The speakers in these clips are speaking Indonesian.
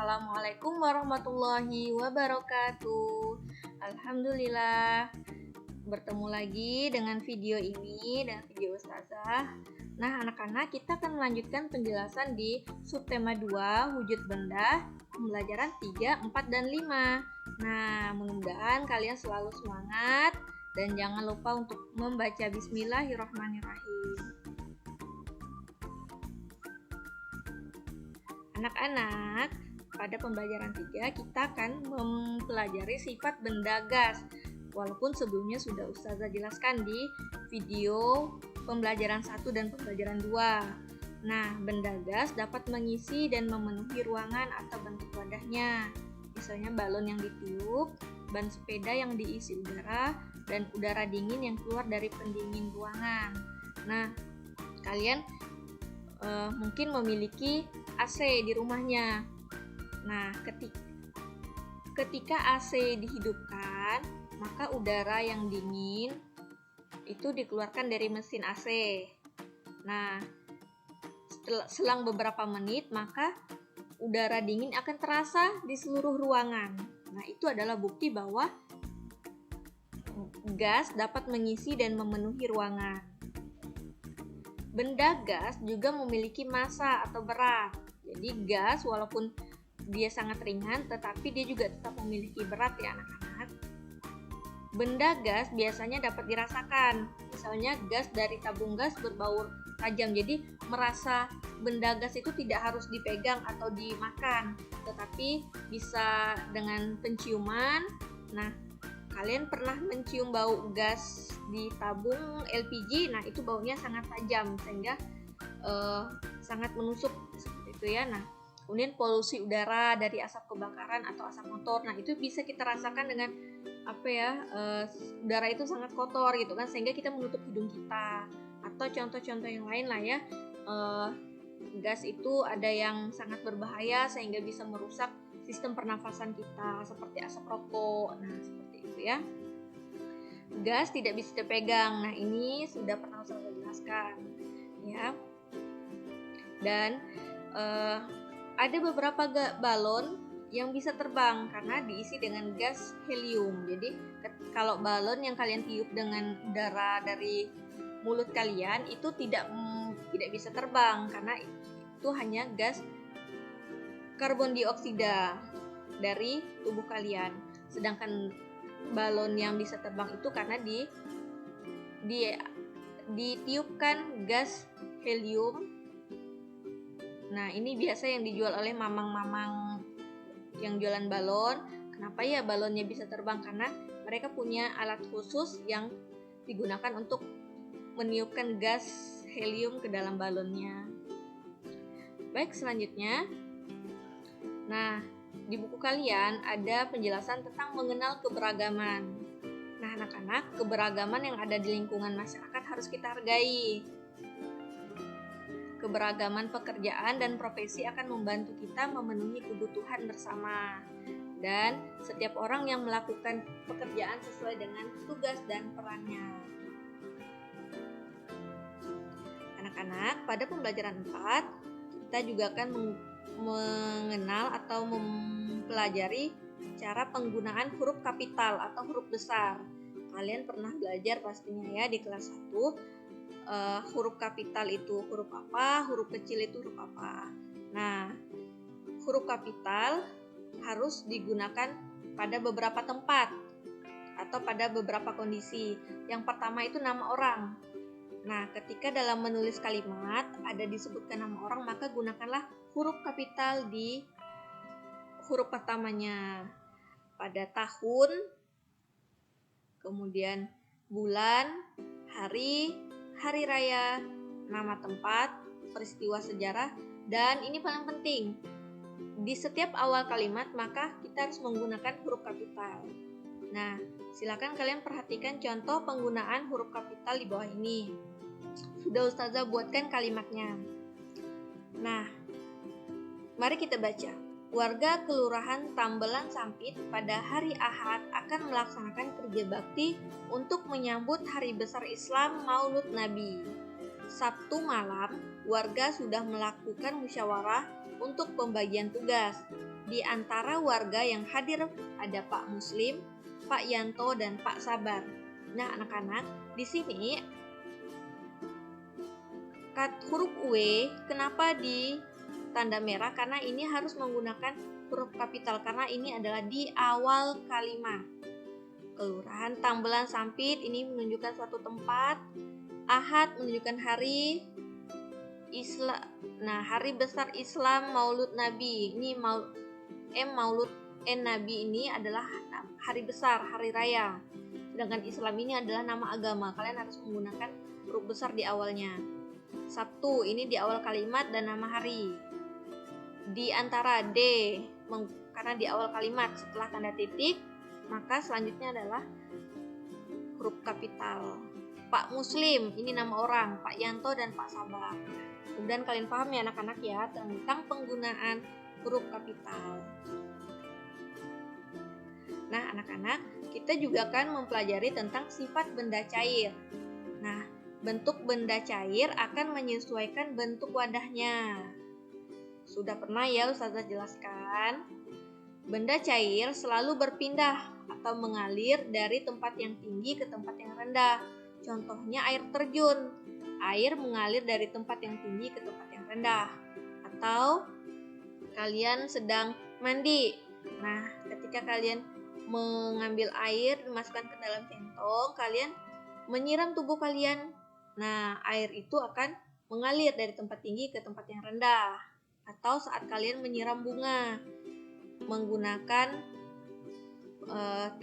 Assalamualaikum warahmatullahi wabarakatuh. Alhamdulillah, bertemu lagi dengan video ini dan video Ustazah. Nah, anak-anak, kita akan melanjutkan penjelasan di subtema 2, wujud benda, pembelajaran 3, 4, dan 5. Nah, mudah-mudahan kalian selalu semangat dan jangan lupa untuk membaca Bismillahirrahmanirrahim. Anak-anak, pada pembelajaran 3 kita akan mempelajari sifat benda gas. Walaupun sebelumnya sudah Ustazah jelaskan di video pembelajaran 1 dan pembelajaran 2. Nah, benda gas dapat mengisi dan memenuhi ruangan atau bentuk wadahnya. Misalnya balon yang ditiup, ban sepeda yang diisi udara, dan udara dingin yang keluar dari pendingin ruangan. Nah, kalian mungkin memiliki AC di rumahnya. Nah, ketika AC dihidupkan, maka udara yang dingin itu dikeluarkan dari mesin AC. Nah, selang beberapa menit, maka udara dingin akan terasa di seluruh ruangan. Nah, itu adalah bukti bahwa gas dapat mengisi dan memenuhi ruangan. Benda gas juga memiliki massa atau berat. Jadi gas walaupun dia sangat ringan, tetapi dia juga tetap memiliki berat ya anak-anak. Benda gas biasanya dapat dirasakan. Misalnya gas dari tabung gas berbau tajam. Jadi merasa benda gas itu tidak harus dipegang atau dimakan, tetapi bisa dengan penciuman. Nah, kalian pernah mencium bau gas di tabung LPG? Nah, itu baunya sangat tajam sehingga sangat menusuk seperti itu ya. Nah, kemudian polusi udara dari asap kebakaran atau asap motor. Nah, itu bisa kita rasakan dengan udara itu sangat kotor gitu kan, sehingga kita menutup hidung kita. Atau contoh-contoh yang lain lah ya. Gas itu ada yang sangat berbahaya sehingga bisa merusak sistem pernafasan kita seperti asap rokok. Nah, seperti itu ya. Gas tidak bisa dipegang. Nah, ini sudah pernah saya jelaskan ya. Dan ada beberapa balon yang bisa terbang karena diisi dengan gas helium. Jadi kalau balon yang kalian tiup dengan udara dari mulut kalian itu tidak bisa terbang karena itu hanya gas karbon dioksida dari tubuh kalian. Sedangkan balon yang bisa terbang itu karena ditiupkan gas helium. Nah, ini biasa yang dijual oleh mamang-mamang yang jualan balon. Kenapa ya balonnya bisa terbang? Karena mereka punya alat khusus yang digunakan untuk meniupkan gas helium ke dalam balonnya. Baik, selanjutnya. Nah, di buku kalian ada penjelasan tentang mengenal keberagaman. Nah, anak-anak, keberagaman yang ada di lingkungan masyarakat harus kita hargai. Keberagaman pekerjaan dan profesi akan membantu kita memenuhi kebutuhan bersama. Dan setiap orang yang melakukan pekerjaan sesuai dengan tugas dan perannya. Anak-anak, pada pembelajaran 4, kita juga akan mengenal atau mempelajari cara penggunaan huruf kapital atau huruf besar. Kalian pernah belajar pastinya ya di kelas 1. Huruf kapital itu huruf apa, huruf kecil itu huruf apa. Nah, huruf kapital harus digunakan pada beberapa tempat atau pada beberapa kondisi. Yang pertama itu nama orang. Nah, ketika dalam menulis kalimat ada disebutkan nama orang, maka gunakanlah huruf kapital di huruf pertamanya. Pada tahun, kemudian bulan, hari raya, nama tempat, peristiwa sejarah, dan ini paling penting, di setiap awal kalimat maka kita harus menggunakan huruf kapital. Nah, silakan kalian perhatikan contoh penggunaan huruf kapital di bawah ini. Sudah Ustazah buatkan kalimatnya. Nah, mari kita baca. Warga Kelurahan Tambelan Sampit pada hari Ahad akan melaksanakan kerja bakti untuk menyambut hari besar Islam Maulud Nabi. Sabtu malam, warga sudah melakukan musyawarah untuk pembagian tugas. Di antara warga yang hadir ada Pak Muslim, Pak Yanto, dan Pak Sabar. Nah, anak-anak, di sini huruf W kenapa di tanda merah? Karena ini harus menggunakan huruf kapital karena ini adalah di awal kalimat. Kelurahan Tambelan Sampit ini menunjukkan suatu tempat. Ahad menunjukkan hari Islam. Nah, hari besar Islam Maulud Nabi. Ini Maulud Nabi ini adalah hari besar, hari raya. Sedangkan Islam ini adalah nama agama. Kalian harus menggunakan huruf besar di awalnya. Sabtu ini di awal kalimat dan nama hari. Di antara D karena di awal kalimat setelah tanda titik, maka selanjutnya adalah huruf kapital. Pak Muslim ini nama orang, Pak Yanto dan Pak Sabar. Kemudian kalian paham ya anak-anak ya tentang penggunaan huruf kapital. Nah, anak-anak, kita juga akan mempelajari tentang sifat benda cair. Nah, bentuk benda cair akan menyesuaikan bentuk wadahnya. Sudah pernah ya Ustazah jelaskan? Benda cair selalu berpindah atau mengalir dari tempat yang tinggi ke tempat yang rendah. Contohnya air terjun. Air mengalir dari tempat yang tinggi ke tempat yang rendah. Atau kalian sedang mandi. Nah, ketika kalian mengambil air, dimasukkan ke dalam centong, kalian menyiram tubuh kalian. Nah, air itu akan mengalir dari tempat tinggi ke tempat yang rendah. Atau saat kalian menyiram bunga menggunakan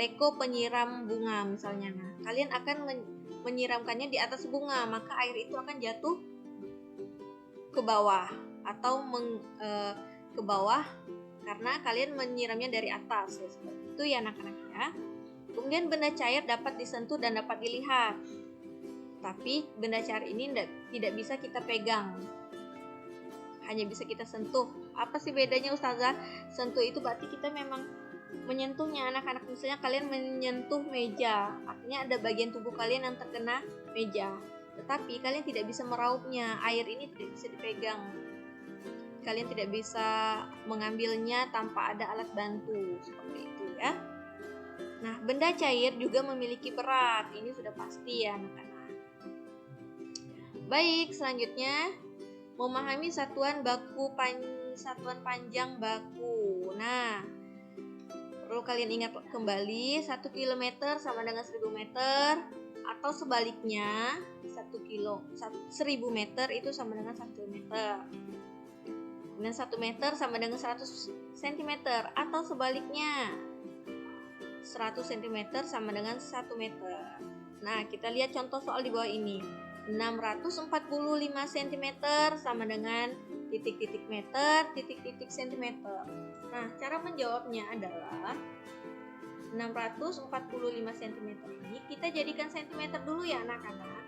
teko penyiram bunga misalnya. Nah, kalian akan menyiramkannya di atas bunga, maka air itu akan jatuh ke bawah atau ke bawah karena kalian menyiramnya dari atas. Ya, seperti itu ya anak-anak ya. Kemudian benda cair dapat disentuh dan dapat dilihat. Tapi benda cair ini tidak bisa kita pegang. Hanya bisa kita sentuh. Apa sih bedanya Ustazah? Sentuh itu berarti kita memang menyentuhnya. Anak-anak misalnya kalian menyentuh meja, artinya ada bagian tubuh kalian yang terkena meja. Tetapi kalian tidak bisa meraupnya. Air ini tidak bisa dipegang. Kalian tidak bisa mengambilnya tanpa ada alat bantu. Seperti itu ya. Nah, benda cair juga memiliki berat. Ini sudah pasti ya anak-anak. Baik, selanjutnya memahami satuan panjang baku. Nah, perlu kalian ingat kembali 1 km sama dengan 1000 meter atau sebaliknya 1000 meter itu sama dengan 1 km. Kemudian 1 meter sama dengan 100 cm atau sebaliknya 100 cm sama dengan 1 meter. Nah, kita lihat contoh soal di bawah ini. 645 cm sama dengan titik-titik meter, titik-titik cm. Nah, cara menjawabnya adalah 645 cm ini kita jadikan cm dulu ya anak-anak.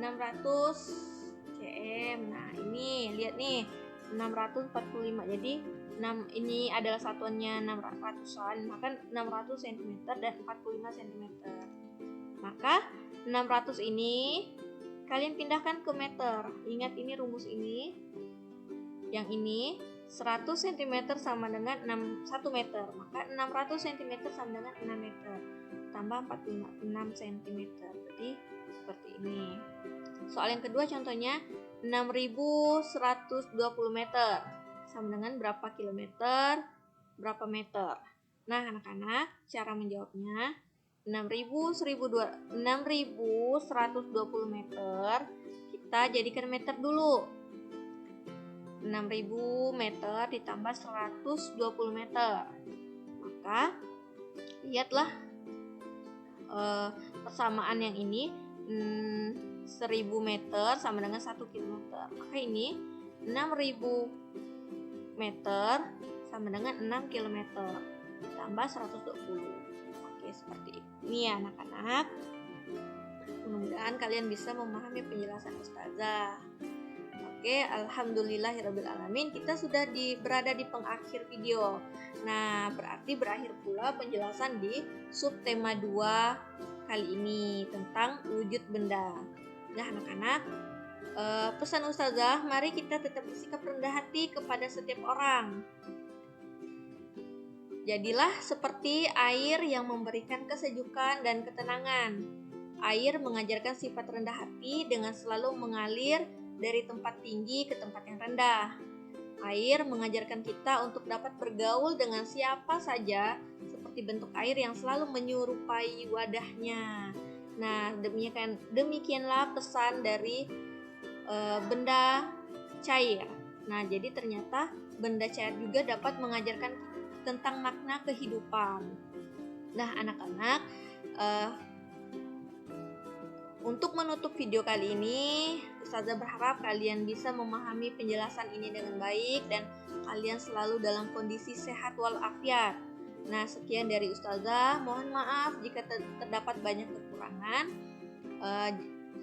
600 cm. Nah, ini lihat nih 645. Jadi ini adalah satuannya 600-an, maka 600 cm dan 45 cm. Maka 600 ini kalian pindahkan ke meter. Ingat ini rumus ini. Yang ini 100 cm sama dengan 1 meter. Maka 600 cm sama dengan 6 meter. Tambah 46 cm. Jadi seperti ini. Soal yang kedua contohnya 6120 meter. Sama dengan berapa kilometer, berapa meter. Nah anak-anak, cara menjawabnya 6120 meter kita jadikan meter dulu. 6000 meter ditambah 120 meter. Maka lihatlah persamaan yang ini 1000 meter sama dengan 1 km. Maka ini 6000 meter sama dengan 6 km tambah 120. Oke, seperti ini ya anak-anak. Mudah-mudahan kalian bisa memahami penjelasan Ustazah. Oke, alhamdulillahirrabbilalamin, kita sudah berada di pengakhir video. Nah, berarti berakhir pula penjelasan di subtema 2 kali ini tentang wujud benda. Nah, anak-anak, pesan Ustazah, mari kita tetap bersikap rendah hati kepada setiap orang. Jadilah seperti air yang memberikan kesejukan dan ketenangan. Air mengajarkan sifat rendah hati dengan selalu mengalir dari tempat tinggi ke tempat yang rendah. Air mengajarkan kita untuk dapat bergaul dengan siapa saja, seperti bentuk air yang selalu menyerupai wadahnya. Nah, demikianlah pesan dari benda cair. Nah, jadi ternyata benda cair juga dapat mengajarkan tentang makna kehidupan. Nah, anak-anak, untuk menutup video kali ini, Ustazah berharap kalian bisa memahami penjelasan ini dengan baik dan kalian selalu dalam kondisi sehat walafiat. Nah, sekian dari Ustazah. Mohon maaf jika terdapat banyak kekurangan.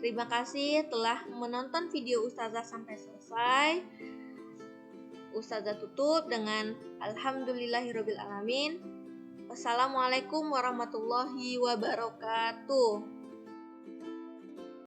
Terima kasih telah menonton video Ustazah sampai selesai. Ustazah tutup dengan Alhamdulillahirobbilalamin. Wassalamualaikum warahmatullahi wabarakatuh.